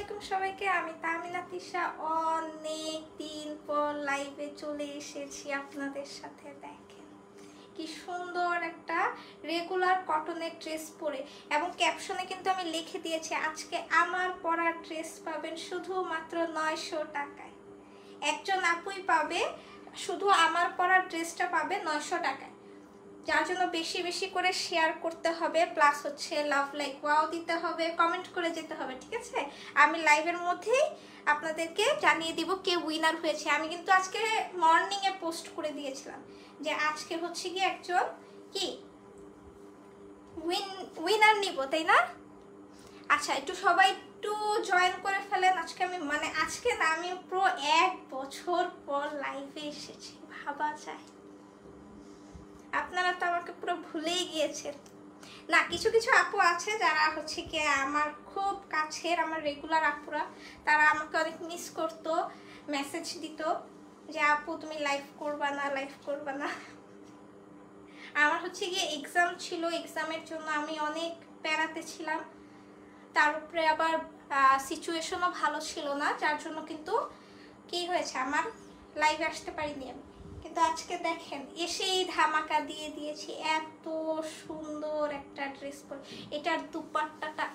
আলাইকুম সবাইকে। আমি তামিনা তিশা অনেক দিন পর লাইভে চলে এসেছি আপনাদের সাথে। দেখেন কি সুন্দর একটা রেগুলার কটনের ড্রেস পরে, এবং ক্যাপশনে কিন্তু আমি লিখে দিয়েছি আজকে আমার পরা ড্রেস পাবেন শুধুমাত্র 900 টাকায়। একজন আপুই পাবে, শুধু আমার পরা ড্রেসটা পাবে 900 টাকায়। যার জন্য বেশি বেশি করে শেয়ার করতে হবে, প্লাস হচ্ছে লাভ লাইক ওয়াও দিতে হবে, কমেন্ট করে যেতে হবে, ঠিক আছে? আমি লাইভের মধ্যেই আপনাদেরকে জানিয়ে দিব কে উইনার হয়েছে। আমি কিন্তু আজকে মর্নিংয়ে পোস্ট করে দিয়েছিলাম যে আজকে হচ্ছে কি একজন কি উইনার নিব, তাই না? আচ্ছা, একটু সবাই একটু জয়েন করে ফেলেন। আজকে আমি আজকে না, আমি পুরো 1 বছর পর লাইভে এসেছি, ভাবা যায়? আপনারা তো আমাকে পুরো ভুলেই গিয়েছেন না। কিছু কিছু আপু আছে যারা হচ্ছে কি আমার খুব কাছের, আমার রেগুলার আপুরা, তারা আমাকে অনেক মিস করতো, মেসেজ দিত যে আপু তুমি লাইভ করবা না, লাইভ করবা না। আমার হচ্ছে গিয়ে এক্সাম ছিল, এক্সামের জন্য আমি অনেক প্যারাতে ছিলাম, তার উপরে আবার সিচুয়েশনও ভালো ছিল না, যার জন্য কিন্তু কি হয়েছে আমার লাইভে আসতে পারিনি আমি। কিন্তু আজকে দেখেন এসেই ধামাকা দিয়ে দিয়েছি। এত সুন্দর একটা ড্রেস পরে, এটার দুপাট্টাটা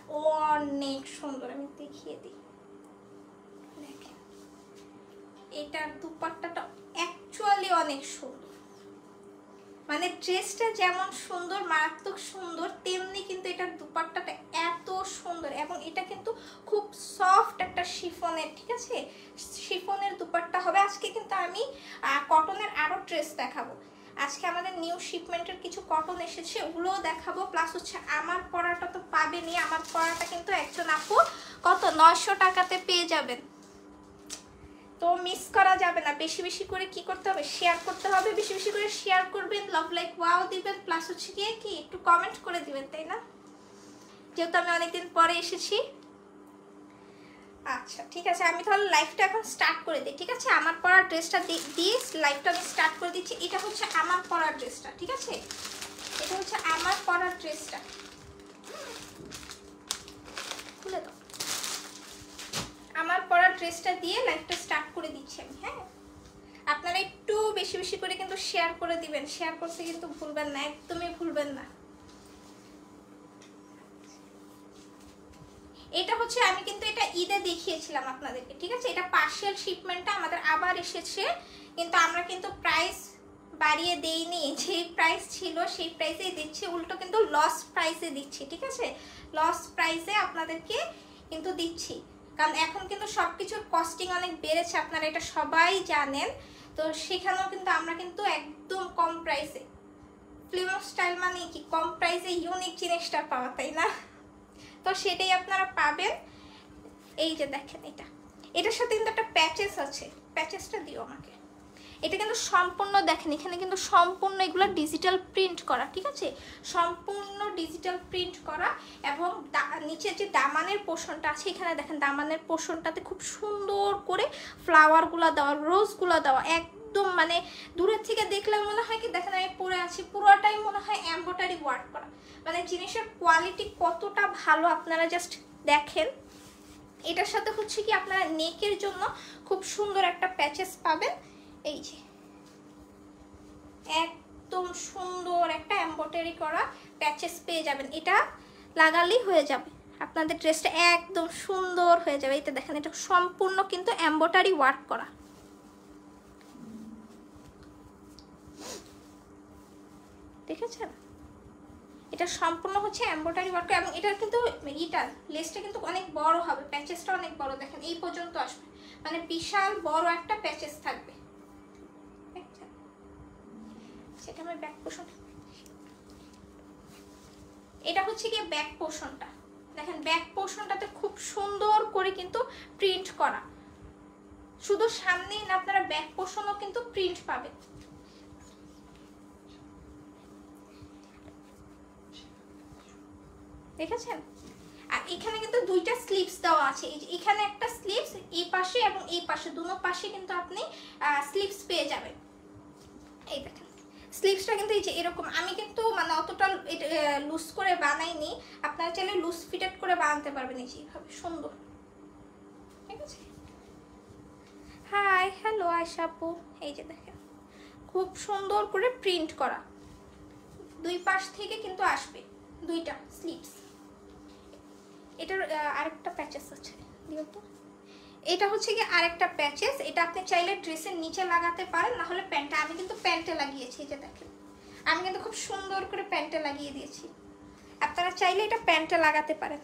অনেক সুন্দর, আমি দেখিয়ে দিই। দেখেন এটার দুপাট্টাটা অ্যাকচুয়ালি অনেক সুন্দর, মানে ড্রেসটা যেমন সুন্দর, মারাত্মক সুন্দর, তেমনি কিন্তু এটার দুপাট্টাটা এত সুন্দর, এবং এটা কিন্তু খুব সফট একটা শিফনের, ঠিক আছে? শিফনের দুপাট্টা হবে। আজকে কিন্তু আমি কটনের আরো ড্রেস দেখাবো। আজকে আমাদের নিউ শিপমেন্টের কিছু কটন এসেছে, ওগুলোও দেখাবো। প্লাস হচ্ছে আমার পরাটা তো পাবেনই, আমার পরাটা কিন্তু একজন আপু কত 900 টাকাতে পেয়ে যাবেন, তো মিস করা যাবে না। বেশি বেশি করে কি করতে হবে, শেয়ার করতে হবে। বেশি বেশি করে শেয়ার করবেন, লাভ লাইক ওয়াও দিবেন, প্লাস হচ্ছে গিয়ে কি একটু কমেন্ট করে দিবেন, তাই না? যেহেতু আমি অনেকদিন পরে এসেছি। আচ্ছা ঠিক আছে, আমি তাহলে লাইভটা এখন স্টার্ট করে দিই, ঠিক আছে? আমার পরার ড্রেসটা দিয়ে লাইভটা আমি স্টার্ট করে দিচ্ছি। এটা হচ্ছে আমার পরার ড্রেসটা, ঠিক আছে? এটা হচ্ছে আমার পরার ড্রেসটা, খুলে দাও। আমার পরার ড্রেসটা দিয়ে লাইভটা স্টার্ট করে দিচ্ছি আমি। হ্যাঁ, আপনারা একটু বেশি বেশি করে কিন্তু শেয়ার করে দিবেন, শেয়ার করতে কিন্তু ভুলবেন না, একদমই ভুলবেন না। এটা হচ্ছে আমি কিন্তু এটা ঈদে দেখিয়েছিলাম আপনাদেরকে, ঠিক আছে? এটা পার্সিয়াল শিপমেন্টটা আমাদের আবার এসেছে, কিন্তু আমরা কিন্তু প্রাইস বাড়িয়ে দেইনি, যে প্রাইস ছিল সেই প্রাইসেই দিচ্ছি, উল্টো কিন্তু লস প্রাইসে দিচ্ছি, ঠিক আছে? লস প্রাইসে আপনাদেরকে কিন্তু দিচ্ছি, কারণ এখন কিন্তু সবকিছুর কস্টিং অনেক বেড়েছে, আপনারা এটা সবাই জানেন। তো সেখানেও কিন্তু আমরা কিন্তু একদম কম প্রাইসে, ফিল্ম স্টাইল মানে কি কম প্রাইসে ইউনিক জিনিসটা পাওয়া, তাই না? তো সেটাই আপনারা পাবেন। এই যে দেখেন, এটার সাথে কিন্তু একটা প্যাচেস আছে, প্যাচেসটা দিও আমাকে। এটা কিন্তু সম্পূর্ণ দেখেন, এখানে কিন্তু সম্পূর্ণ এগুলো ডিজিটাল প্রিন্ট করা, ঠিক আছে? সম্পূর্ণ ডিজিটাল প্রিন্ট করা, এবং নিচে যে দামানের পোর্শনটা আছে, এখানে দেখেন দামানের পোর্শনটাতে খুব সুন্দর করে ফ্লাওয়ারগুলো দেওয়া, রোজগুলো দেওয়া, একদম মানে দূরের থেকে দেখলে মনে হয় কি দেখেন আমি পরে আছি, পুরোটাই মনে হয় এমব্রয়ডারি ওয়ার্ক করা। মানে জিনিসের কোয়ালিটি কতটা ভালো আপনারা জাস্ট দেখেন। এটার সাথে হচ্ছে কি আপনারা নেকের জন্য খুব সুন্দর একটা প্যাচেস পাবেন, এই যে একদম সুন্দর একটা এমব্রয়ডারি করা প্যাচেস পেয়ে যাবেন। এটা লাগালেই হয়ে যাবে, আপনাদের ড্রেসটা একদম সুন্দর হয়ে যাবে। এটা দেখেন, এটা সম্পূর্ণ কিন্তু এমব্রয়ডারি ওয়ার্ক করা, দেখেছেন? এটা সম্পূর্ণ হচ্ছে এমব্রয়ডারি ওয়ার্ক, এবং এটার কিন্তু লেসটা কিন্তু অনেক বড় হবে, প্যাচেসটা অনেক বড়, দেখেন এই পর্যন্ত আসবে, মানে বিশাল বড় একটা প্যাচেস থাকবে। সেটা আমার ব্যাক পোর্শন, এটা হচ্ছে কি ব্যাক পোর্শনটা, দেখেন ব্যাক পোর্শনটাতে খুব সুন্দর করে কিন্তু প্রিন্ট করা, শুধু সামনেই না, আপনারা ব্যাক পোর্শনও কিন্তু প্রিন্ট পাবেন। দেখেছেন? আর এখানে কিন্তু দুইটা স্লিপস দেওয়া আছে, এখানে একটা স্লিপস, এই পাশে এবং এই পাশে, দুটো পাশে কিন্তু আপনি স্লিপস পেয়ে যাবেন। এই দেখেন স্লিপসটা কিন্তু এই যে এরকম, আমি কিন্তু মানে অতটা লুজ করে বানাইনি, আপনারা চাইলে লুজ ফিটেড করে বানাতে পারবেন, এই যে এইভাবে সুন্দর। হাই হ্যালো আয়শা আপু। এই যে দেখেন খুব সুন্দর করে প্রিন্ট করা, দুই পাশ থেকে কিন্তু আসবে দুইটা স্লিভস। এটার আরেকটা প্যাচেস আছে, দিও তো। এটা হচ্ছে কি আরেকটা প্যাচেস, এটা আপনি চাইলে ড্রেসের নিচে লাগাতে পারেন, না হলে প্যান্টে। আমি কিন্তু প্যান্টে লাগিয়েছি, এই যে দেখেন আমি কিন্তু খুব সুন্দর করে প্যান্টে লাগিয়ে দিয়েছি। আপনারা চাইলে এটা প্যান্টে লাগাতে পারেন।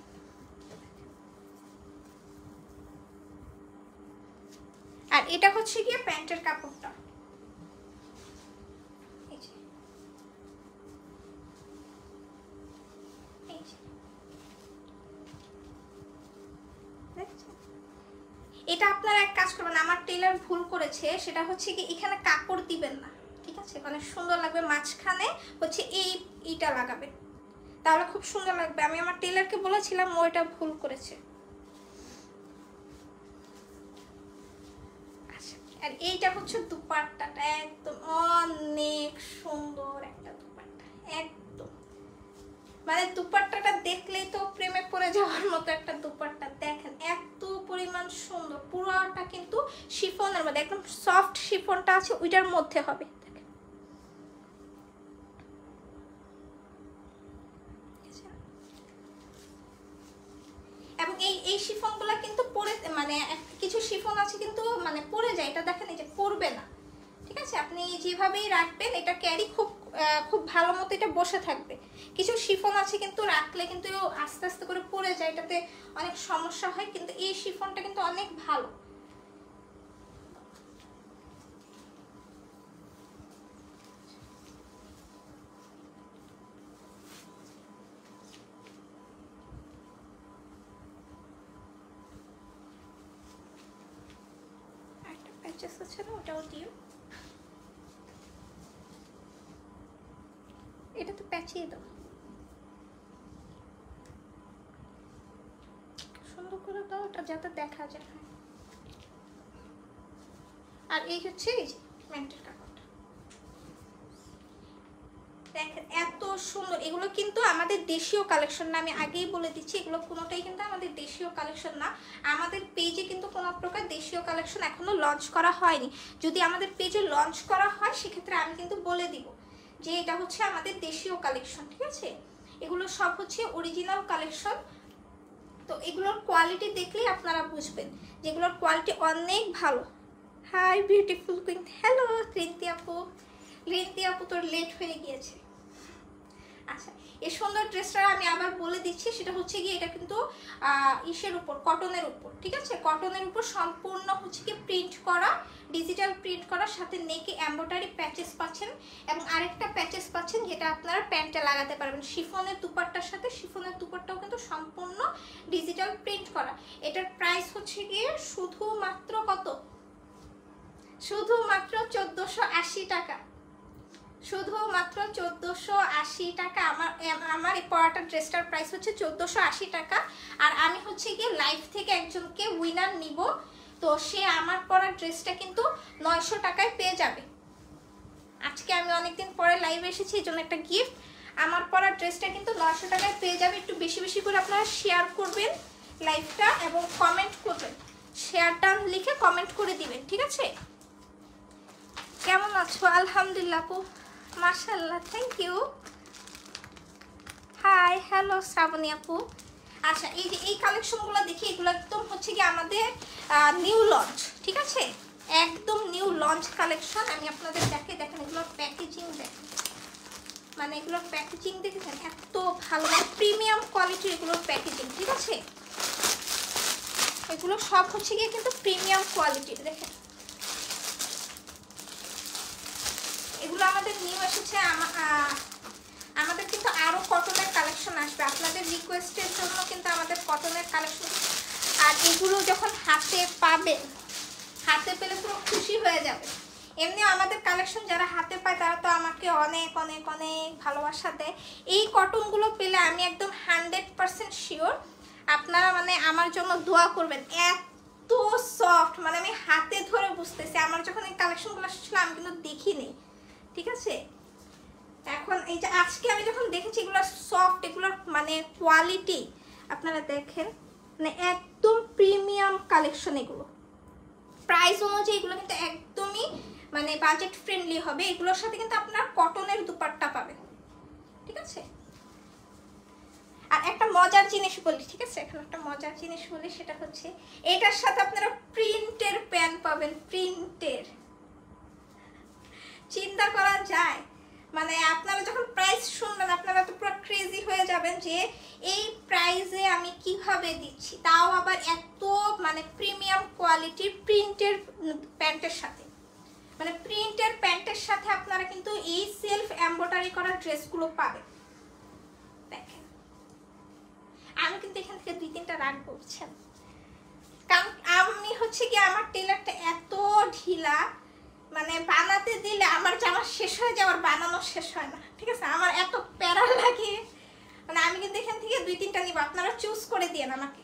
আর এটা হচ্ছে গিয়ে প্যান্টের কাপড়টা, এটা আপনারা এক কাজ করবেন, আমার টেলার ভুল করেছে, সেটা হচ্ছে কি এখানে কাপড় দিবেন না, ঠিক আছে? অনেক সুন্দর লাগবে, মাঝখানে হচ্ছে এইটা লাগাবে, তাহলে খুব সুন্দর লাগবে। আমি আমার টেলারকে বলেছিলাম, ও এটা ভুল করেছে। আচ্ছা, আর এইটা হচ্ছে দুপাট্টাটা, একদম অনেক সুন্দর একটা দুপাট্টা, একদম মানে দুপাট্টাটা দেখলেই তো প্রেমে পড়ে যাওয়ার মতো একটা দুপাট্টা। দেখেন এত পরিমাণ সুন্দর, পুরোটা কিন্তু শিফনের মধ্যে, একদম সফট শিফনটা আছে ওইটার মধ্যে হবে। এবং এই শিফনগুলো কিন্তু পরে, মানে কিছু শিফন আছে কিন্তু মানে পরে যায়, এটা দেখেন এই যে পরবে না, ঠিক আছে? আপনি যেভাবেই রাখবেন এটা ক্যারি খুব ভালো মতো এটা বসে থাকবে। কিছু শিফন আছে কিন্তু রাখলে কিন্তু আস্তে আস্তে করে পড়ে যায়, এটাতে অনেক সমস্যা হয়, কিন্তু এই শিফনটা কিন্তু অনেক ভালো। একটা প্যাচেস আছে না, ওটাও দিও। এটা তো প্যাচিয়ে দাও সুন্দর করে দাও, ওটা যাতে দেখা যায়। আর এই হচ্ছে এই যে প্যান্টের কাপড়টা, দেখেন এত সুন্দর। এগুলো কিন্তু আমাদের দেশীয় কালেকশন না, আমি আগেই বলে দিচ্ছি, এগুলো কোনোটাই কিন্তু আমাদের দেশীয় কালেকশন না। আমাদের পেজে কিন্তু কোনো প্রকার দেশীয় কালেকশন এখনো লঞ্চ করা হয়নি। যদি আমাদের পেজে লঞ্চ করা হয় সেক্ষেত্রে আমি কিন্তু বলে দিব যে এটা হচ্ছে আমাদের দেশীয় কালেকশন, ঠিক আছে? এগুলো সব হচ্ছে অরিজিনাল কালেকশন। তো এগুলোর কোয়ালিটি দেখলেই আপনারা বুঝবেন যে এগুলোর কোয়ালিটি অনেক ভালো। Hi beautiful queen, hello Rinti আপু। রিন্তি আপু তোর লেট হয়ে গিয়েছে। আচ্ছা, এই সুন্দর ড্রেসটা আমি আবার বলে দিচ্ছি, সেটা হচ্ছে কি এটা কিন্তু ইসের উপর, কটনের উপর, ঠিক আছে? কটনের উপর সম্পূর্ণ হচ্ছে কি প্রিন্ট করা, ডিজিটাল প্রিন্ট করা, সাথে নেকে এমব্রয়ডারি প্যাচেস পাচ্ছেন এবং আরেকটা প্যাচেস পাচ্ছেন যেটা আপনারা প্যান্টে লাগাতে পারবেন। শিফনের দুপাট্টার সাথে শিফনের দুপাট্টাও কিন্তু সম্পূর্ণ ডিজিটাল প্রিন্ট করা। এটার প্রাইস হচ্ছে গিয়ে শুধুমাত্র কত? শুধুমাত্র 1480 টাকা, শুধুমাত্র 1480 টাকা। আমার এই পরাটা ড্রেসটার প্রাইস হচ্ছে 1480 টাকা। আর আমি হচ্ছে গিয়ে লাইভ থেকে একজনকে উইনার নিব, তো সে আমার পরা ড্রেসটা কিন্তু 900 টাকায় পেয়ে যাবে। আজকে আমি অনেকদিন পরে লাইভে এসেছি, এই জন্য একটা গিফট। আমার পরা ড্রেসটা কিন্তু 900 টাকায় পেয়ে যাবে। একটু বেশি বেশি করে আপনারা শেয়ার করবেন লাইভটা এবং কমেন্ট করবেন, শেয়ারটা লিখে কমেন্ট করে দিবেন, ঠিক আছে? কেমন আছো? আলহামদুলিল্লাহ আপু, মাশাআল্লাহ, thank you. Hi hello Srabani আপু। আচ্ছা, এই যে এই কালেকশনগুলো দেখি, এগুলো একদম হচ্ছে কি আমাদের নিউ লঞ্চ, ঠিক আছে? একদম নিউ লঞ্চ কালেকশন। আমি আপনাদের দেখেন এগুলোর প্যাকেজিং দেখেন, মানে এগুলোর প্যাকেজিং দেখেছেন এত ভালো, প্রিমিয়াম কোয়ালিটির এগুলোর প্যাকেজিং, ঠিক আছে? এগুলো সব হচ্ছে গিয়ে কিন্তু প্রিমিয়াম কোয়ালিটির। দেখেন এগুলো আমাদের নিউ এসেছে, আমাদের কিন্তু আরো কটনের কালেকশন আসবে আপনাদের রিকোয়েস্টের জন্য, কিন্তু আমাদের কটনের কালেকশন। আর এগুলো যখন হাতে পাবেন, হাতে পেলে পুরো খুশি হয়ে যাবে। এমনি আমাদের কালেকশন যারা হাতে পায় তারা তো আমাকে অনেক অনেক অনেক ভালোবাসা দেয়। এই কটনগুলো পেলে আমি একদম 100% শিওর আপনারা মানে আমার জন্য দোয়া করবেন। এত সফট, মানে আমি হাতে ধরে বুঝতেছি, আমার যখন এই কালেকশনগুলো আসছিল আমি কিন্তু দেখিনি, ঠিক আছে? এখন এই যে আজকে আমি যখন দেখেছি এগুলো সফট, এগুলোর মানে কোয়ালিটি আপনারা দেখেন, মানে একদম প্রিমিয়াম কালেকশন। এগুলো প্রাইস অনুযায়ী এগুলো কিন্তু একদমই মানে বাজেট ফ্রেন্ডলি হবে। এগুলোর সাথে কিন্তু আপনারা কটনের দুপাট্টা পাবেন, ঠিক আছে। আর একটা মজার জিনিস বলি, ঠিক আছে, এখন একটা মজার জিনিস বলি, সেটা হচ্ছে এটার সাথে আপনারা প্রিন্টের প্যান্ট পাবেন, প্রিন্টের। চিন্তা করা যায়, মানে আপনারা যখন প্রাইস শুনবেন আপনারা তো পুরো ক্রেজি হয়ে যাবেন যে এই প্রাইসে আমি কিভাবে দিচ্ছি, তাও আবার এত মানে প্রিমিয়াম কোয়ালিটির প্রিন্টের প্যান্টের সাথে। মানে প্রিন্টের প্যান্টের সাথে আপনারা কিন্তু এই সেলফ এমব্রয়ডারি করা ড্রেসগুলো পাবেন। দেখেন আমি কিন্তু এখান থেকে 2-3টা রাখবো, বুঝছেন, কারণ আমি হচ্ছে কি আমার টেলারটা এত ঢিলা, মানে বানাতে দিলে আমার জামা শেষ হয়ে যাওয়ার বানানো শেষ হয় না, ঠিক আছে, আমার এত প্যারা লাগে। মানে আমি কিন্তু এখান থেকে 2-3টা নিব, আপনারা চুজ করে দিয়েন আমাকে।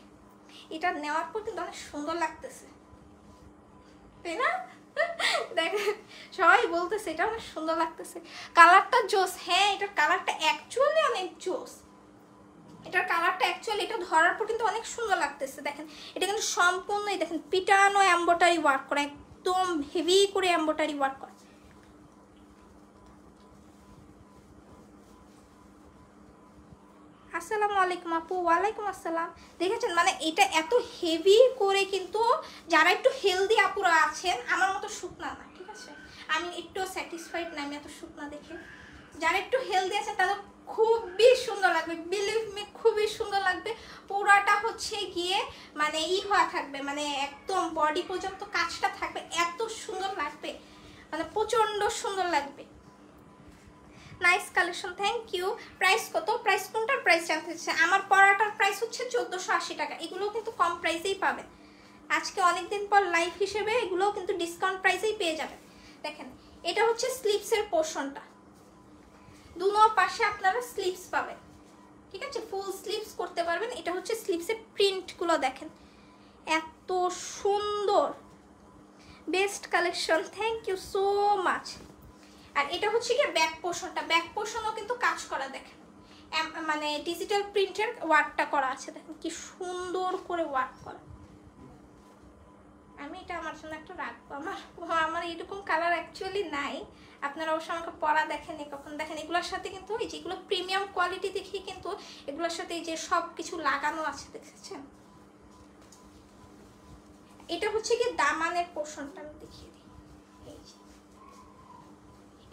এটা নেওয়ার পর কিন্তু অনেক সুন্দর লাগতেছে, তাই না? দেখেন সবাই বলতেছে এটা অনেক সুন্দর লাগতেছে, কালারটা জোস। হ্যাঁ এটার কালারটা অ্যাকচুয়ালি অনেক জোস, এটার কালারটা অ্যাকচুয়ালি এটা ধরার পর কিন্তু অনেক সুন্দর লাগতেছে। দেখেন এটা কিন্তু সম্পূর্ণই দেখেন পিটানো এমব্রয়ডারি ওয়ার্ক করা, একদম হেভি করে এমব্রয়ডারি ওয়ার্ক করা। আসসালামু আলাইকুম আপু। ওয়ালাইকুম আসসালাম। দেখেছেন মানে এটা এত হেভি করে, কিন্তু যারা একটু হেলদি আপুরা আছেন, আমার মতো শুকনা না, ঠিক আছে, আমি একটু স্যাটিসফাইড না আমি এত শুকনা দেখে। যারা একটু হেলদি আছেন তাদের খুবই সুন্দর লাগবে, বিলিভ মি খুবই সুন্দর লাগবে। পুরাটা হচ্ছে গিয়ে মানে হওয়া থাকবে, মানে একদম বডি পর্যন্ত কাজটা থাকবে, এত সুন্দর লাগবে, মানে প্রচন্ড সুন্দর লাগবে। Nice collection, thank you. Price কত? প্রাইস কোনটার প্রাইস জানতে চাচ্ছে? আমার পরাটার প্রাইস হচ্ছে 1480 টাকা। এগুলোও কিন্তু কম প্রাইসেই পাবেন, আজকে অনেকদিন পর লাইভ হিসেবে এগুলোও কিন্তু ডিসকাউন্ট প্রাইসেই পেয়ে যাবেন। দেখেন এটা হচ্ছে স্লিভসের পোর্শনটা, দুনো পাশে আপনারা স্লিভস পাবেন, ঠিক আছে, ফুল স্লিভস করতে পারবেন। এটা হচ্ছে স্লিভসের প্রিন্টগুলো দেখেন এত সুন্দর, best collection, thank you so much. আর এটা হচ্ছে কি ব্যাক পোর্শনটা, ব্যাক পোর্শনও কিন্তু কাজ করা, দেখেন মানে ডিজিটাল প্রিন্টের ওয়ার্কটা করা আছে, দেখেন কি সুন্দর করে ওয়ার্ক করা। আমি এটা আমার জন্য একটা রাখবো, আমার এরকম কালার অ্যাকচুয়ালি নাই, আপনারা অবশ্য আমাকে পরা দেখেন কখন দেখেন। এগুলোর সাথে কিন্তু এই যেগুলো প্রিমিয়াম কোয়ালিটি দেখি, কিন্তু এগুলোর সাথে এই যে সব কিছু লাগানো আছে, দেখেছেন। এটা হচ্ছে কি দামানের পোর্শনটা, আমি দেখিয়ে দিই। এই যে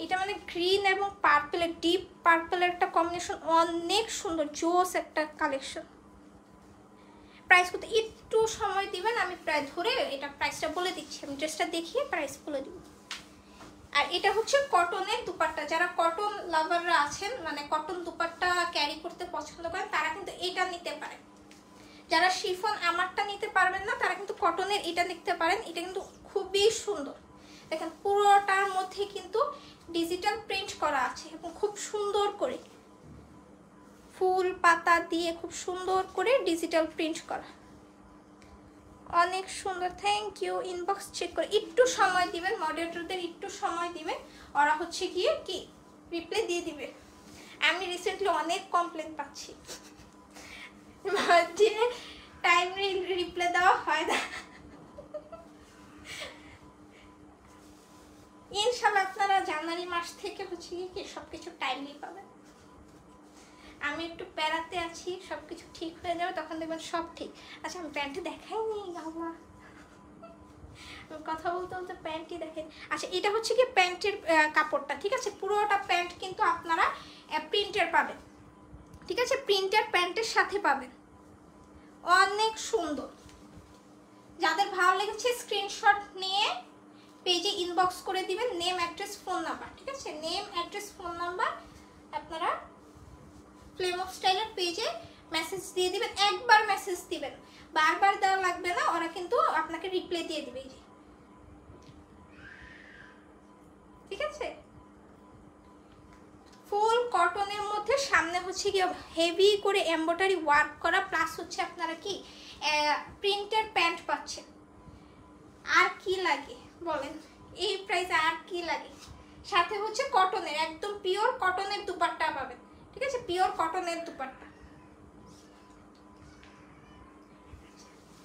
এটা মানে গ্রিন এবং পার্পেলের, ডিপ পার্পেলের একটা কম্বিনেশন, অনেক সুন্দর জোস একটা কালেকশন। প্রাইস কত? একটু সময় দিবেন, আমি প্রায় ধরে এটা প্রাইসটা বলে দিচ্ছি, আমি ড্রেসটা দেখিয়ে প্রাইস বলে দিব। আর এটা হচ্ছে কটনের দুপাট্টা, যারা কটন লাভাররা আছেন, মানে কটন দুপাট্টা ক্যারি করতে পছন্দ করেন, তারা কিন্তু এটা নিতে পারেন। যারা শিফন আমারটা নিতে পারবেন না, তারা কিন্তু কটনের এটা নিতে পারেন। এটা কিন্তু খুবই সুন্দর, দেখেন পুরোটার মধ্যে কিন্তু ডিজিটাল প্রিন্ট করা আছে এবং খুব সুন্দর করে ফুল পাতা দিয়ে খুব সুন্দর করে ডিজিটাল প্রিন্ট করা, অনেক সুন্দর, থ্যাংক ইউ। ইনবক্স চেক করে একটু সময় দিবেন, মডারেটরদের একটু সময় দিবেন, ওরা হচ্ছে গিয়ে কি রিপ্লাই দিয়ে দিবে। আমি রিসেন্টলি অনেক কমপ্লেন পাচ্ছি যে টাইমলি রিপ্লাই দেওয়া হয় না। ইনশাআল্লাহ আপনারা জানুয়ারি মাস থেকে হচ্ছে কি সবকিছু টাইমলি পাবেন। আমি একটু প্যারাতে আছি, সবকিছু ঠিক হয়ে যাবে, তখন দেখবেন সব ঠিক। আচ্ছা আমি প্যান্টটা দেখাইনি, বাবা কথা বলতে বলতে প্যান্টই দেখেন। আচ্ছা এটা হচ্ছে কি প্যান্টের কাপড়টা, ঠিক আছে, পুরোটা প্যান্ট কিন্তু আপনারা প্রিন্টের পাবেন, ঠিক আছে, প্রিন্টের প্যান্টের সাথে পাবেন, অনেক সুন্দর। যাদের ভালো লেগেছে স্ক্রিনশট নিয়ে পেজে ইনবক্স করে দিবেন, নেম অ্যাড্রেস ফোন নাম্বার, ঠিক আছে, নেম অ্যাড্রেস ফোন নাম্বার আপনারা ফ্লেম অফ স্টাইলের পেজে মেসেজ দিয়ে দিবেন। একবার মেসেজ দিবেন, বারবার দেওয়া লাগবে না, ওরা কিন্তু আপনাকে রিপ্লাই দিয়ে দিবে, ঠিক আছে। ফুল কটনের মধ্যে সামনে হচ্ছে কি হেভি করে এমব্রয়ডারি ওয়ার্ক করা, প্লাস হচ্ছে আপনারা কি প্রিন্টের প্যান্ট পাচ্ছেন। আর কি লাগে বলেন, এই প্রাইসে আর কি লাগে? সাথে হচ্ছে কটনের, একদম পিওর কটনের দুপাট্টা পাবেন, ঠিক আছে, পিওর কটনের দুপাট্টা।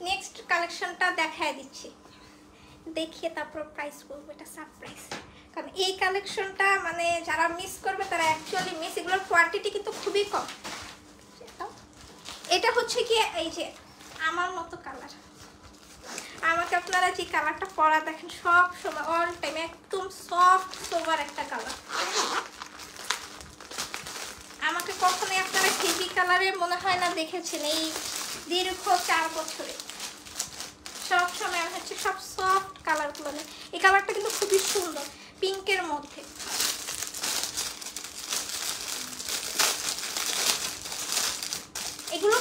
নেক্সট কালেকশনটা দেখায় দিচ্ছি, দেখিয়ে তারপর প্রাইস বলবো, এটা সারপ্রাইজ। কারণ এই কালেকশনটা মানে যারা মিস করবে তারা অ্যাকচুয়ালি মিস, এগুলোর কোয়ান্টিটি কিন্তু খুবই কম। এটা হচ্ছে কি এই যে আমার মতো কালার, আমাকে আপনারা যে কালারটা পরা দেখেন সব সময় অল টাইম একদম সফট সোবার একটা কালার। আমাকে কখনোই আপনারা হেভি কালারে মনে হয় না দেখেছেন এই দীর্ঘ 4 বছরে। সব সময় আমি হচ্ছে সব সফট কালারগুলো নেই। এই কালারটা কিন্তু খুবই সুন্দর, পিঙ্কের মধ্যে। এগুলো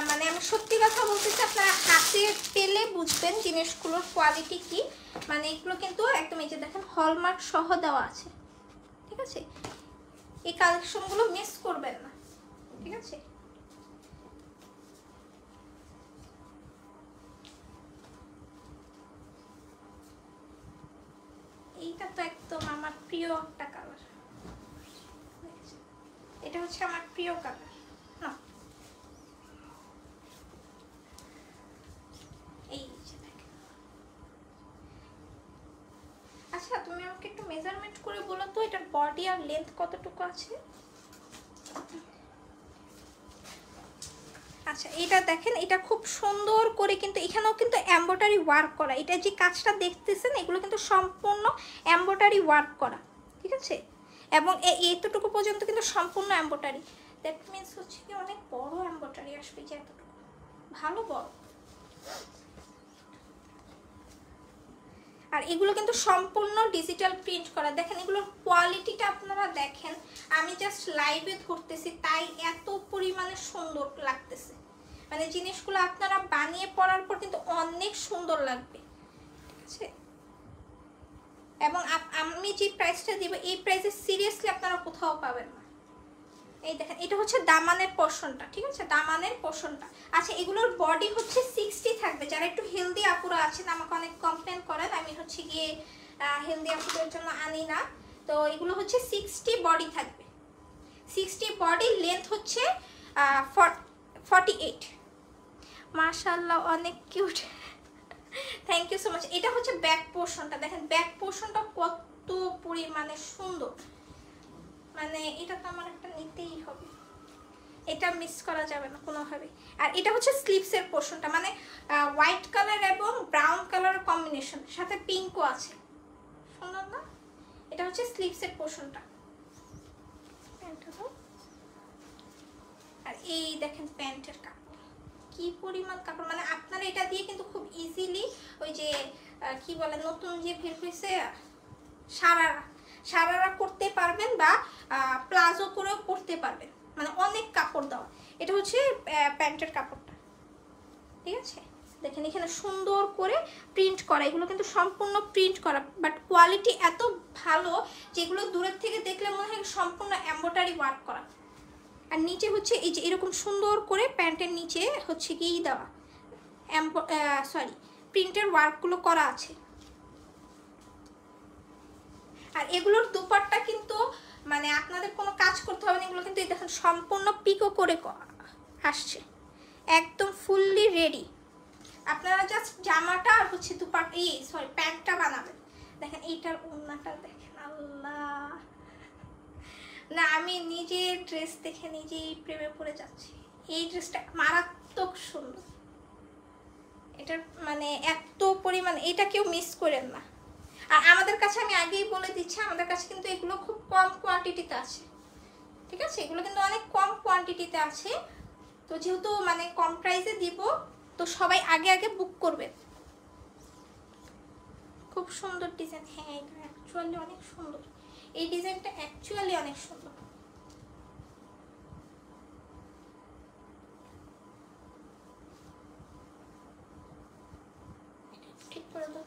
মানে আমি সত্যি কথা বলতেছি, আপনারা হাতে পেলে বুঝবেন জিনিসগুলোর কোয়ালিটি কি। মানে এগুলো কিন্তু একদম এই যে দেখেন হলমার্ক সহ দেওয়া আছে, ঠিক আছে? এই কালেকশনগুলো মিস করবেন না, ঠিক আছে? এইটা তো একদম আমার প্রিয় একটা কালার, এটা হচ্ছে আমার প্রিয় কালার না। এই যে দেখেন। আচ্ছা তুমি আমাকে একটু মেজারমেন্ট করে বলো তো এটার বডি আর লেন্থ কতটুকু আছে? আচ্ছা এটা দেখেন, এটা খুব সুন্দর করে কিন্তু এখানেও কিন্তু এমব্রয়ডারি ওয়ার্ক করা। এটা যে কাজটা দেখতেছেন এগুলো কিন্তু সম্পূর্ণ এমব্রয়ডারি ওয়ার্ক করা, ঠিক আছে? এবং এতটুকু পর্যন্ত কিন্তু সম্পূর্ণ এমব্রয়ডারি। দ্যাট মিন্স হচ্ছে কি অনেক বড় এমব্রয়ডারি আসবে, যে এতটুকু ভালো বড়। আর এগুলো কিন্তু সম্পূর্ণ ডিজিটাল প্রিন্ট করা। দেখেন এগুলোর কোয়ালিটিটা আপনারা দেখেন, আমি জাস্ট লাইভে ধরতেছি তাই এত পরিমাণে সুন্দর লাগতেছে। মানে জিনিসগুলো আপনারা বানিয়ে পরার পর কিন্তু অনেক সুন্দর লাগবে, ঠিক আছে? এবং আমি যে প্রাইসটা দিব এই প্রাইসে সিরিয়াসলি আপনারা কোথাও পাবেন না। এই দেখেন এটা হচ্ছে দামানের পোরশনটা, ঠিক আছে? দামানের পোরশনটা। আচ্ছা এগুলোর বডি হচ্ছে 60 থাকবে। যারা একটু হেলদি আপুরা আছেন আমাকে অনেক কমপ্লেন করেন আমি হচ্ছে গিয়ে হেলদি আপুদের জন্য আনি না, তো এগুলো হচ্ছে 60 বডি থাকবে। 60 বডি, লেন্থ হচ্ছে 48। মাশাআল্লাহ অনেক কিউট, থ্যাংক ইউ সো মাচ। এটা হচ্ছে ব্যাক পোরশনটা, দেখেন ব্যাক পোরশনটা কত পরিমাণে সুন্দর। মানে এটা তো আমার একটা নিতেই হবে, এটা মিস করা যাবে না কোনোভাবে। আর এটা হচ্ছে স্লিভসের পোরশনটা, মানে হোয়াইট কালার এবং ব্রাউন কালার কম্বিনেশন, সাথে পিঙ্কও আছে, সুন্দর না? এটা হচ্ছে স্লিভসের পোরশনটা। আর এই দেখেন প্যান্টের কাপড় কি পরিমাণ কাপড়, মানে আপনারা এটা দিয়ে কিন্তু খুব ইজিলি ওই যে কি বলে নতুন যে বের হয়েছে সারারা করতে পারবেন, বা প্লাজো করেও করতে পারবেন, মানে অনেক কাপড় দেওয়া। এটা হচ্ছে প্যান্টের কাপড়টা, ঠিক আছে? দেখেন এখানে সুন্দর করে প্রিন্ট করা, এগুলো কিন্তু সম্পূর্ণ প্রিন্ট করা, বাট কোয়ালিটি এত ভালো যেগুলো দূরের থেকে দেখলে মনে হয় সম্পূর্ণ এমব্রয়ডারি ওয়ার্ক করা। আর নিচে হচ্ছে এই যে এরকম সুন্দর করে প্যান্টের নিচে হচ্ছে কি দেওয়া প্রিন্টের ওয়ার্কগুলো করা আছে। আর এগুলোর দুপাট্টা কিন্তু মানে আপনাদের কোনো কাজ করতে হবে না, এগুলো কিন্তু দেখেন সম্পূর্ণ পিকো করে আসছে, একদম ফুললি রেডি। আপনারা জাস্ট জামাটা আর হচ্ছে প্যান্টটা বানাবেন। দেখেন এইটার ওড়নাটা দেখেন, আল্লাহ না আমি নিজে ড্রেস দেখে নিজেই প্রেমে পড়ে যাচ্ছি। এই ড্রেসটা মারাত্মক সুন্দর, এটার মানে এত পরিমাণ, এটা কেউ মিস করেন না। আর আমাদের কাছে আমি আগেই বলে দিচ্ছি আমাদের কাছে কিন্তু এগুলো খুব কম কোয়ান্টিটিতে আছে, ঠিক আছে? এগুলো কিন্তু অনেক কম কোয়ান্টিটিতে আছে, তো যেহেতু মানে কম প্রাইসে দিব তো সবাই আগে আগে বুক করবে। খুব সুন্দর ডিজাইন, হ্যাঁ এটা অ্যাকচুয়ালি অনেক সুন্দর, এই ডিজাইনটা অ্যাকচুয়ালি অনেক সুন্দর। ঠিক করে দাও।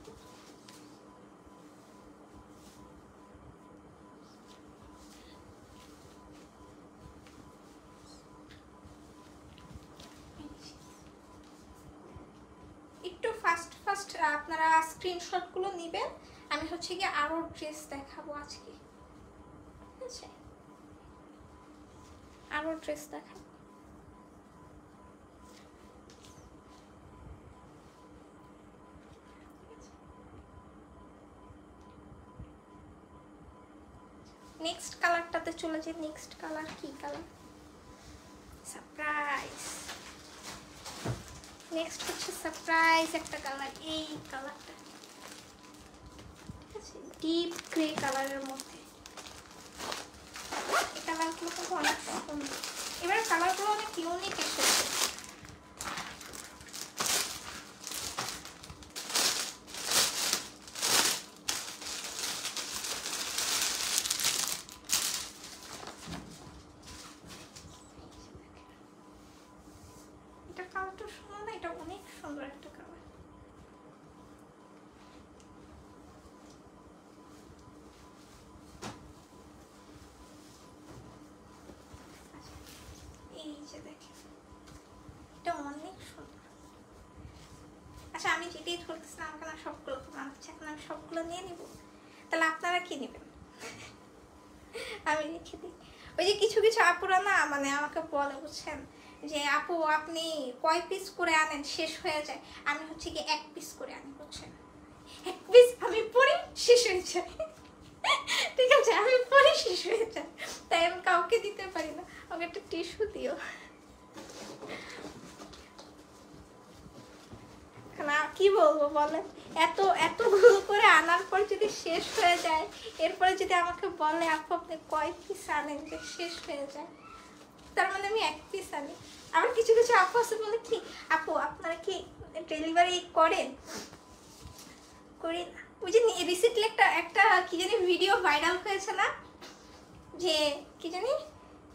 একটু ফাস্ট আপনারা স্ক্রিনশটগুলো নেবেন, আমি হচ্ছে গিয়ে আরো ড্রেস দেখাবো আজকে, ঠিক আছে? আরো ড্রেস দেখাবো। নেক্সট কালারটাতে চলে যাই। নেক্সট কালার কি কালার? সারপ্রাইজ। নেক্সট হচ্ছে সারপ্রাইজ একটা কালার, এই কালারটা, ঠিক আছে, ডিপ গ্রে কালারের মধ্যে। এই কালারগুলো কিন্তু অনেক সুন্দর। এবার কালারগুলো অনেক ইউনিক এসেছে। এটা কালারটা সুন্দর না? এটা অনেক সুন্দর একটা কালার। এই যে দেখেন, এটা অনেক সুন্দর। আচ্ছা, আমি যেটাই ধরতেছিলাম আমাকে না সবগুলো বানাচ্ছে, এখন আমি সবগুলো নিয়ে নিব, তাহলে আপনারা কি নেবেন? আমি রেখে দিই। ওই যে কিছু কিছু আপুরা না মানে আমাকে বলে, বুঝছেন, যে আপু আপনি কয় পিস করে আনেন, শেষ হয়ে যায়। আমি হচ্ছে কি 1 পিস করে আনি, বুঝছেন, 1 পিস আমি পরে শেষ হয়ে যায়। ঠিক আছে, আমি পরে শেষ হয়ে যায়, তাই আমি কাউকে দিতে পারি না। আমাকে একটা টিস্যু দিও না, কি বলবো বলেন, এত এত ভুল করে আনার পর যদি শেষ হয়ে যায়, এরপরে যদি আমাকে বলে আপু আপনি কয় পিস আনেন যে শেষ হয়ে যায়, তার মানে আমি 1 পিস আনি। আবার কিছু কিছু আপু আছে বলে কি, আপু আপনারা কি ডেলিভারি করেন? করি না। ওই যে রিসেন্টলি একটা কি জানি ভিডিও ভাইরাল হয়েছে না, যে কি জানি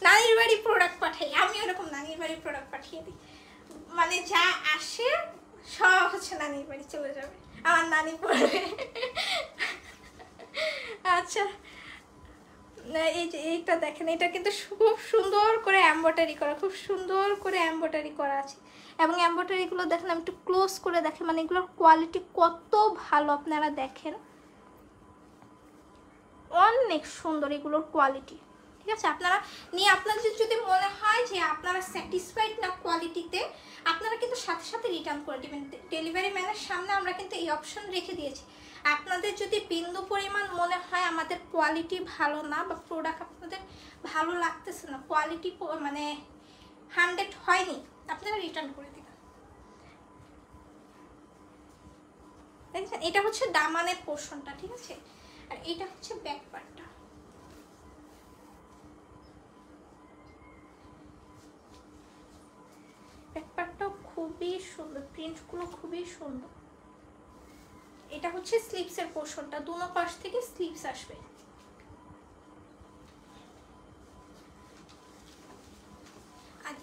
নানির বাড়ি প্রোডাক্ট পাঠাই, আমি ওরকম নানির বাড়ি প্রোডাক্ট পাঠিয়ে দিই, মানে যা আসে সব হচ্ছে নানির বাড়ি চলে যাবে, আমার নানি পড়বে। আচ্ছা, এই যে এইটা দেখেন, এটা কিন্তু খুব সুন্দর করে এমব্রয়ডারি করা, খুব সুন্দর করে এমব্রয়ডারি করা আছে। এবং এমব্রয়ডারিগুলো দেখেন, আমি একটু ক্লোজ করে দেখেন, মানে এগুলোর কোয়ালিটি কত ভালো আপনারা দেখেন, অনেক সুন্দর এগুলোর কোয়ালিটি। ঠিক আছে, আপনারা নিয়ে আপনাদের যদি মনে হয় যে আপনারা স্যাটিসফাইড না কোয়ালিটিতে, আপনারা কিন্তু সাথে সাথে রিটার্ন করে দেবেন। ডেলিভারি ম্যানের সামনে আমরা কিন্তু এই অপশন রেখে দিয়েছি। আপনাদের যদি বিন্দু পরিমাণ মনে হয় আমাদের কোয়ালিটি ভালো না, বা প্রোডাক্ট আপনাদের ভালো লাগতেছে না, কোয়ালিটি মানে 100 হয়নি, আপনারা রিটার্ন করে দেবেন। দেখছেন, এটা হচ্ছে দামানের পোর্শনটা, ঠিক আছে, আর এটা হচ্ছে ব্যাক পার্টটা। ব্যাক পার্টটাও খুবই সুন্দর, প্রিন্টগুলো খুবই সুন্দর। এটা হচ্ছে স্লিপসের পোর্শনটা, দুনো পাশ থেকে স্লিপস আসবে। আর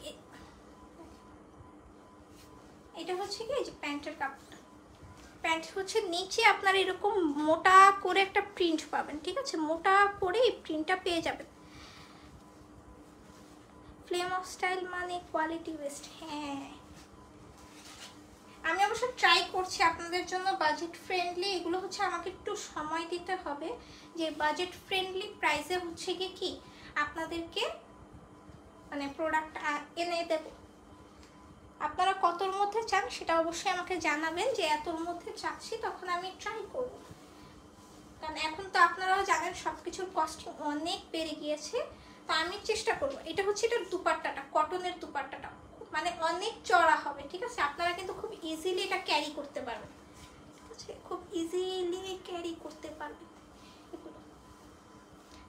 এটা হচ্ছে কি, এই যে প্যান্টের কাপড়টা, প্যান্ট হচ্ছে নিচে আপনার এরকম মোটা করে একটা প্রিন্ট পাবেন, ঠিক আছে, মোটা করে এই প্রিন্টটা পেয়ে যাবেন। ফ্লেম অফ স্টাইল মানে কোয়ালিটি বেস্ট। হ্যাঁ, আমি অবশ্য ট্রাই করছি আপনাদের জন্য বাজেট ফ্রেন্ডলি, এগুলো হচ্ছে আমাকে একটু সময় দিতে হবে, যে বাজেট ফ্রেন্ডলি প্রাইসে হচ্ছে কি আপনাদেরকে মানে প্রোডাক্ট এনে দেব। আপনারা কতর মধ্যে চান সেটা অবশ্যই আমাকে জানাবেন, যে এতর মধ্যে চাচ্ছি, তখন আমি ট্রাই করব। কারণ এখন তো আপনারাও জানেন সব কিছুর কস্টিং অনেক বেড়ে গিয়েছে, তো আমি চেষ্টা করব। এটা হচ্ছে এটার দুপাট্টাটা, কটনের দুপাট্টাটা মানে অনেক চড়া হবে, ঠিক আছে, আপনারা কিন্তু খুব ইজিলি এটা ক্যারি করতে পারবেন, ঠিক আছে, খুব ইজিলি ক্যারি করতে পারবেন। এগুলো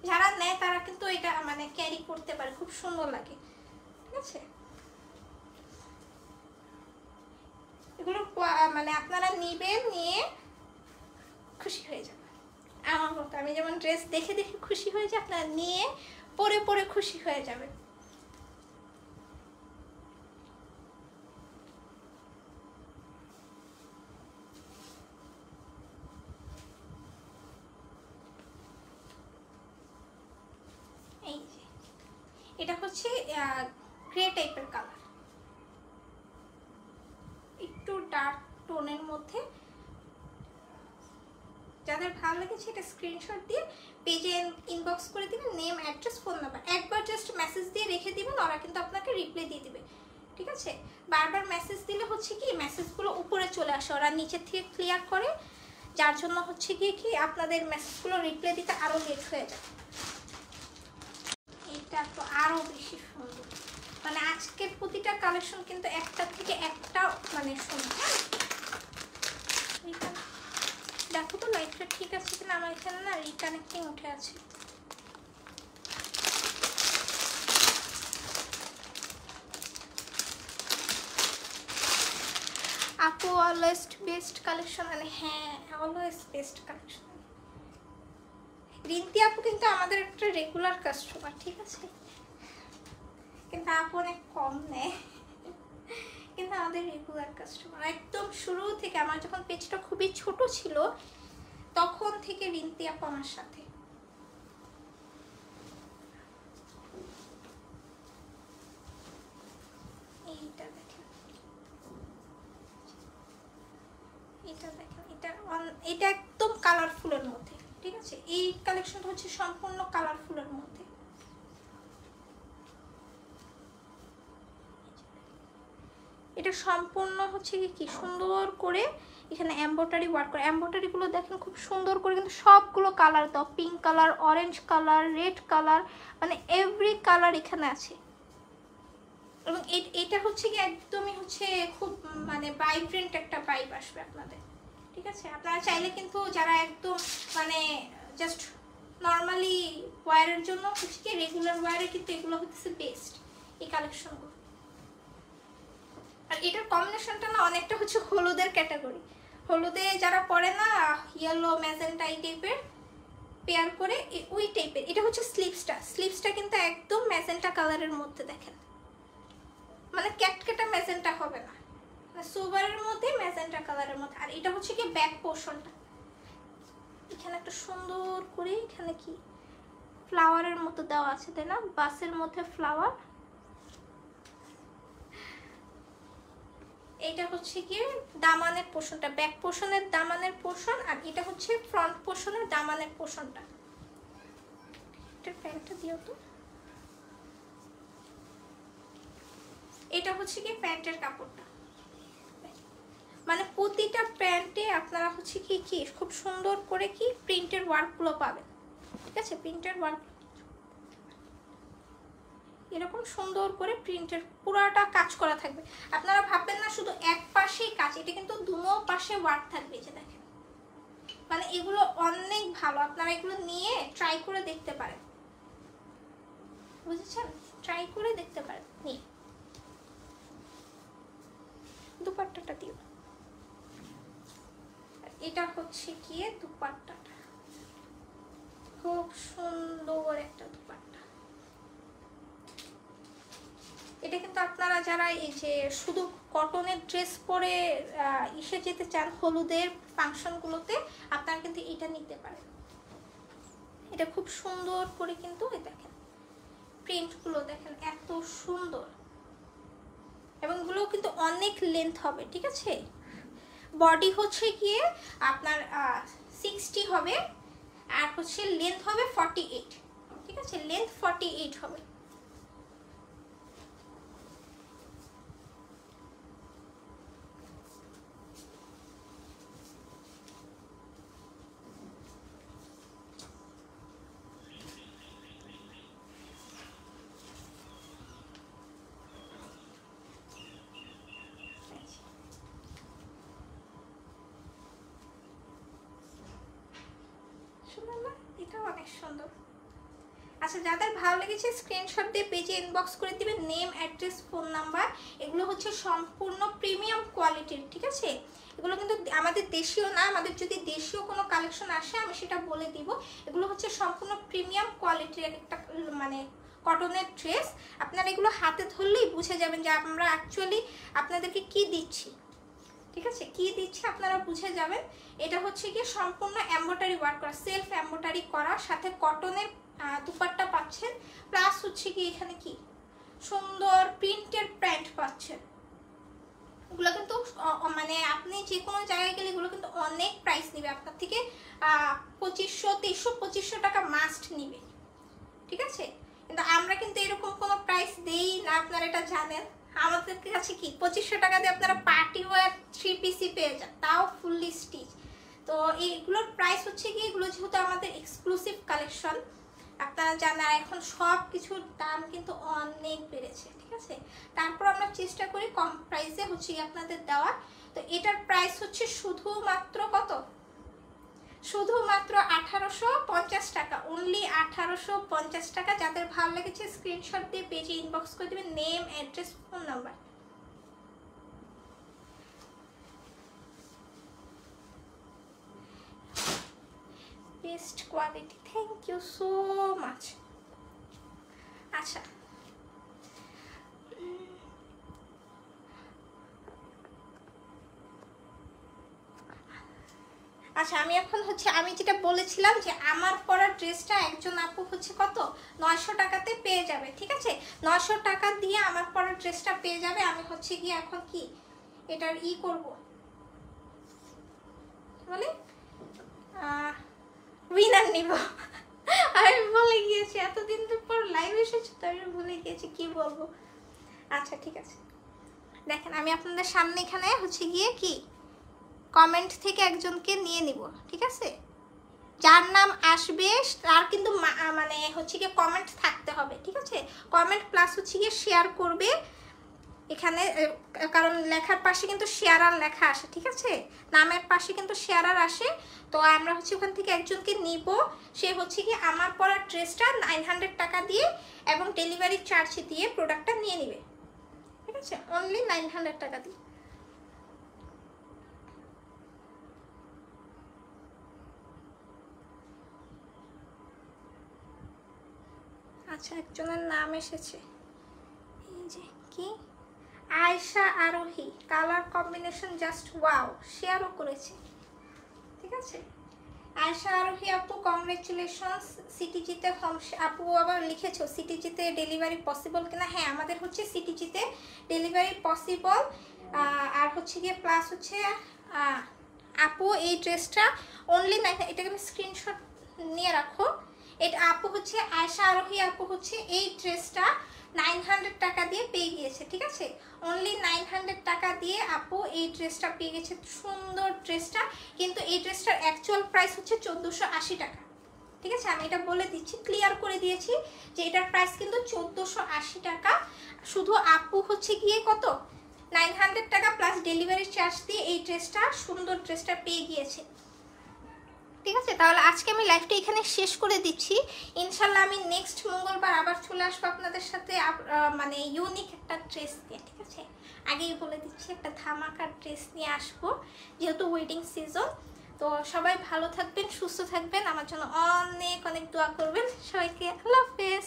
যারা নেয় তারা কিন্তু এটা মানে ক্যারি করতে পারে, খুব সুন্দর লাগে, ঠিক আছে। এগুলো মানে আপনারা নিবেন, নিয়ে খুশি হয়ে যাবেন আমার মতো। আমি যেমন ড্রেস দেখে দেখে খুশি হয়ে যাই, আপনারা নিয়ে পরে পরে খুশি হয়ে যাবেন। এই যে এটা হচ্ছে গ্রে টাইপের কালার, একটু ডার্ক টোনের মধ্যে। যাদের ভালো লেগেছে এটা স্ক্রিনশট দিয়ে পেজে ইনবক্স করে দিবেন, নেম, অ্যাড্রেস, ফোন নাম্বার, একবার জাস্ট মেসেজ দিয়ে রেখে দিবেন, ওরা কিন্তু আপনাকে রিপ্লাই দিয়ে দিবে, ঠিক আছে। বারবার মেসেজ দিলে হচ্ছে কি মেসেজগুলো উপরে চলে আসে, ওরা নিচের থেকে ক্লিয়ার করে, যার জন্য হচ্ছে কি আপনাদের মেসেজগুলো রিপ্লাই দিতে আরও লেট হয়ে যায়। এটা তো আরো বেশি সুন্দর, মানে আজকের প্রতিটা কালেকশন কিন্তু একটা থেকে একটা মানে সুন্দর। দেখো তো লাইটটা ঠিক আছে কিনা, আমার এখানে না রিকানেক্টিং উঠে আছে। আপু অলওয়েজ বেস্ট কালেকশন, মানে হ্যাঁ অলওয়েজ বেস্ট কালেকশন। রিন্তি আপু কিন্তু আমাদের একটা রেগুলার কাস্টমার, ঠিক আছে, কিন্তু আপু অনেক কম নেয়, কিন্তু আমাদের রেগুলার কাস্টমার একদম শুরু থেকে। আমার যখন পেজটা খুবই ছোট ছিল তখন থেকে রিন্তি আপু আমার সাথে। এইটা দেখেন, এটা দেখেন, এটা একদম কালারফুলের মধ্যে, ঠিক আছে। এই কালেকশনটা হচ্ছে সম্পূর্ণ কালারফুলের মধ্যে। এটা সম্পূর্ণ হচ্ছে কি সুন্দর করে এখানে এমব্রয়ডারি ওয়ার্ক করে। এমব্রয়ডারিগুলো দেখেন খুব সুন্দর করে, কিন্তু সবগুলো কালার দাও, pink colour, orange colour, red colour, মানে এভরি কালার এখানে আছে। এবং এটা হচ্ছে কি একদমই হচ্ছে খুব মানে ভাইব্রেন্ট একটা ভাইব আসবে আপনাদের, ঠিক আছে। আপনারা চাইলে কিন্তু যারা একদম মানে জাস্ট নর্মালি ওয়্যারের জন্য হচ্ছে কি রেগুলার ওয়্যারে কিন্তু এগুলো হচ্ছে বেস্ট এই কালেকশনগুলো। আর এটার কম্বিনেশনটা না অনেকটা হচ্ছে হলুদের ক্যাটাগরি, হলুদে যারা পরে না ইয়েলো ম্যাজেন্টা এই টাইপের পেয়ার করে ওই টাইপের। এটা হচ্ছে স্লিভসটা কিন্তু একদম ম্যাজেন্টা কালারের মধ্যে দেখেন, মানে ক্যাটকেটা ম্যাজেন্টা হবে না, সোবারের মধ্যে ম্যাজেন্টা কালারের মধ্যে। আর এটা হচ্ছে কি ব্যাক পোর্শনটা, এখানে একটা সুন্দর করে এখানে কি ফ্লাওয়ারের মতো দেওয়া আছে, তাই না, বাসের মধ্যে ফ্লাওয়ার। এটা হচ্ছে কি দামানের পোর্শনটা, ব্যাক পোর্শনের দামানের পোর্শন, আর এটা হচ্ছে ফ্রন্ট পোর্শনের দামানের পোর্শনটা। এটা প্যান্টটা দিও তো, এটা হচ্ছে কি প্যান্টের কাপড়টা, মানে প্রতিটা প্যান্টে আপনারা হচ্ছে কি কি খুব সুন্দর করে কি প্রিন্টের ওয়ার্কগুলো পাবেন, ঠিক আছে। প্রিন্টের ওয়ার্ক এরকম সুন্দর করে প্রিন্টের পুরাটা কাজ করা থাকবে। আপনারা ভাববেন না শুধু এক পাশেই কাজ, এটা কিন্তু দুনো পাশে ওয়ার্ক থাকবে, যে দেখেন, মানে এগুলো অনেক ভালো। আপনারা এগুলো নিয়ে ট্রাই করে দেখতে পারেন, বুঝেছেন, ট্রাই করে দেখতে পারেন নিয়ে। দুপাট্টাটা দিও, এটা হচ্ছে গিয়ে দুপাট্টাটা, খুব সুন্দর একটা দুপাট্টা। এটা কিন্তু আপনারা যারা এই যে শুধু কটনের ড্রেস পরে ইসে যেতে চান হলুদের ফাংশনগুলোতে, আপনারা কিন্তু এটা নিতে পারেন। এটা খুব সুন্দর করে কিন্তু দেখেন প্রিন্টগুলো দেখেন এত সুন্দর, এবং এগুলো কিন্তু অনেক লেন্থ হবে, ঠিক আছে। বডি হচ্ছে গিয়ে আপনার 60 হবে, আর হচ্ছে লেন্থ হবে 48, ঠিক আছে, লেন্থ 48 হবে। এটাও অনেক সুন্দর। আচ্ছা, যাদের ভালো লেগেছে স্ক্রিনশট দিয়ে পেজে ইনবক্স করে দিবেন, নেম, অ্যাড্রেস, ফোন নাম্বার। এগুলো হচ্ছে সম্পূর্ণ প্রিমিয়াম কোয়ালিটির, ঠিক আছে। এগুলো কিন্তু আমাদের দেশীয় না, আমাদের যদি দেশীয় কোনো কালেকশন আসে আমি সেটা বলে দিব। এগুলো হচ্ছে সম্পূর্ণ প্রিমিয়াম কোয়ালিটির একটা মানে কটনের ড্রেস। আপনারা এগুলো হাতে ধরলেই বুঝে যাবেন যে আমরা অ্যাকচুয়ালি আপনাদেরকে কি দিচ্ছি, ঠিক আছে, কি দিচ্ছি আপনারা বুঝে যাবেন। এটা হচ্ছে কি সম্পূর্ণ এমব্রয়ডারি ওয়ার্ক করা, সেলফ এমব্রয়ডারি করা, সাথে কটনের দুপাট্টা পাচ্ছেন, প্লাস হচ্ছে কি এখানে কি সুন্দর প্রিন্টের প্যান্ট পাচ্ছেন। এগুলো কিন্তু মানে আপনি যে কোনো জায়গায় গেলে এগুলো কিন্তু অনেক প্রাইস নেবে আপনার থেকে, 2500, 2300, 2500 টাকা মাস্ট নিবে, ঠিক আছে। কিন্তু আমরা কিন্তু এরকম কোনো প্রাইস দেই না, আপনারা এটা জানেন। আমাদের কাছে কি 2500 টাকা দিয়ে আপনারা পার্টি ওয়্যার 3 পিসি পেয়ে যান, তাও ফুললি স্টিচ। তো এইগুলোর প্রাইস হচ্ছে কি, এগুলো যেহেতু আমাদের এক্সক্লুসিভ কালেকশন, আপনারা জানেন এখন সব কিছুর দাম কিন্তু অনেক বেড়েছে, ঠিক আছে। তারপর আমরা চেষ্টা করি কম প্রাইসে হচ্ছে আপনাদের দেওয়ার। তো এটার প্রাইস হচ্ছে শুধুমাত্র কত, শুধুমাত্র 1850 টাকা, অনলি 1850 টাকা। যাদের ভালো লেগেছে স্ক্রিনশট দিয়ে পেজে ইনবক্স করে দেবেন, name, address, phone number. Best quality, thank you so much. আচ্ছা আচ্ছা আমি এখন হচ্ছে আমি যেটা বলেছিলাম যে আমার পরা ড্রেসটা একজন আপু হচ্ছে কত 900 টাকাতে পেয়ে যাবে, ঠিক আছে। 900 টাকা দিয়ে আমার পরা ড্রেসটা পেয়ে যাবে। আমি হচ্ছে কি এখন কি এটার করব বলে উইনার নিব। আমি ভুলে গিয়েছি, এতদিন পর লাইভ এসেছি তো আমি ভুলে গিয়েছি কি বলবো। আচ্ছা ঠিক আছে, দেখেন আমি আপনাদের সামনে এখানে হচ্ছে গিয়ে কি কমেন্ট থেকে একজনকে নিয়ে নিব, ঠিক আছে। যার নাম আসবে তার কিন্তু মানে হচ্ছে গিয়ে কমেন্ট থাকতে হবে, ঠিক আছে। কমেন্ট প্লাস হচ্ছে গিয়ে শেয়ার করবে এখানে, কারণ লেখার পাশে কিন্তু শেয়ারার লেখা আসে, ঠিক আছে। নামের পাশে কিন্তু শেয়ারার আসে। তো আমরা হচ্ছে ওখান থেকে একজনকে নিব, সে হচ্ছে কি আমার পরা ড্রেসটা 900 টাকা দিয়ে এবং ডেলিভারি চার্জ দিয়ে প্রোডাক্টটা নিয়ে নেবে, ঠিক আছে, অনলি 900 টাকা দিয়ে। আচ্ছা একজনের নাম এসেছে, এই যে কি আয়শা আরোহী, কালার কম্বিনেশন জাস্ট ওয়াও, শেয়ারও করেছে, ঠিক আছে। আয়শা আরোহী আপু কংগ্রেচুলেশনস। সিটিজিতে হোম, আপু আবার লিখেছো সিটিজিতে ডেলিভারি পসিবল কিনা। হ্যাঁ আমাদের হচ্ছে সিটিজিতে ডেলিভারি পসিবল। আর হচ্ছে গিয়ে প্লাস হচ্ছে আপু এই ড্রেসটা অনলি এটাকে আমি স্ক্রিনশট নিয়ে রাখো। এটা আপু হচ্ছে আয়শা আরোহী আপু হচ্ছে এই ড্রেসটা 900 টাকা দিয়ে পেয়ে গিয়েছে, ঠিক আছে। অনলি 900 টাকা দিয়ে আপু এই ড্রেসটা পেয়ে গেছে, সুন্দর ড্রেসটা। কিন্তু এই ড্রেসটার অ্যাকচুয়াল প্রাইস হচ্ছে 1480 টাকা, ঠিক আছে। আমি এটা বলে দিচ্ছি, ক্লিয়ার করে দিয়েছি যে এটার প্রাইস কিন্তু 1480 টাকা। শুধু আপু হচ্ছে গিয়ে কত 900 টাকা প্লাস ডেলিভারি চার্জ দিয়ে এই ড্রেসটা, সুন্দর ড্রেসটা পেয়ে গিয়েছে, ঠিক আছে। তাহলে আজকে আমি লাইভটা এখানে শেষ করে দিচ্ছি। ইনশাল্লাহ আমি নেক্সট মঙ্গলবার আবার চলে আসবো আপনাদের সাথে মানে ইউনিক একটা ড্রেস নিয়ে, ঠিক আছে। আগেই বলে দিচ্ছি একটা ধামাকার ড্রেস নিয়ে আসবো, যেহেতু ওয়েডিং সিজন। তো সবাই ভালো থাকবেন, সুস্থ থাকবেন, আমার জন্য অনেক অনেক দোয়া করবেন। সবাইকে আল্লাহ হাফেজ।